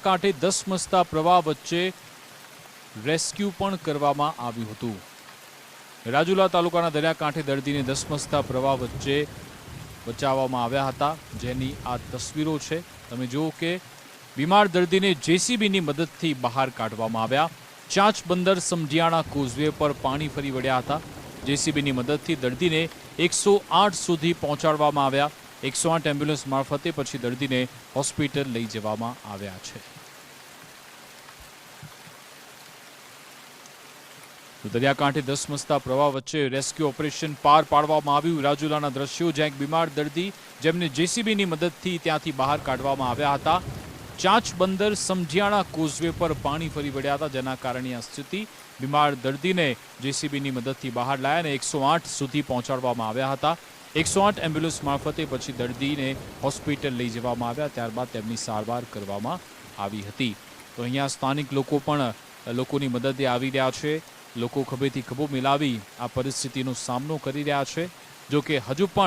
દરિયાકાંઠે ધસમસતા પ્રવાહ વચ્ચે રેસ્ક્યુ પણ કરવામાં આવ્યું હતું। રાજુલા તાલુકાના દરિયાકાંઠે દર્દીને ધસમસતા પ્રવાહ વચ્ચે બચાવવામાં આવ્યા હતા, જેની આ તસવીરો છે। તમે જુઓ કે બીમાર દર્દીને જેસીબીની મદદથી બહાર કાઢવામાં આવ્યા। ચાંચ બંદર સમઢિયાણા કોઝવે પર પાણી ફરી વળ્યા હતા। જેસીબીની મદદથી દર્દીને 108 સુધી પહોંચાડવામાં આવ્યા। 108 એમ્બ્યુલન્સ મારફતે પછી દર્દીને હોસ્પિટલ લઈ જવામાં આવ્યા છે। દરિયાકાંઠે ધસમસતા પ્રવાહ વચ્ચે રેસ્ક્યુ ઓપરેશન પાર પાડવામાં આવ્યું। રાજુલાના દ્રશ્યો, જ્યાં એક બીમાર દર્દી જેમને જેસીબીની મદદથી ત્યાંથી બહાર કાઢવામાં આવ્યા હતા। ચાંચ બંદર સમઢિયાણા કોઝવે પર પાણી ફરી વળ્યા હતા, જેના કારણે આ સ્થિતિ। બીમાર દર્દીને જેસીબીની મદદથી બહાર લાયા અને 108 સુધી પહોંચાડવામાં આવ્યા હતા। 108 એમ્બ્યુલન્સ મારફતે પછી દર્દીને હોસ્પિટલ લઈ જવામાં આવ્યા, ત્યારબાદ તેમની સારવાર કરવામાં આવી હતી। તો અહીંયા સ્થાનિક લોકો પણ લોકોની મદદે આવી રહ્યા છે। લોકો ખભેથી ખભો મિલાવી આ પરિસ્થિતિનો સામનો કરી રહ્યા છે। જો કે હજુ પણ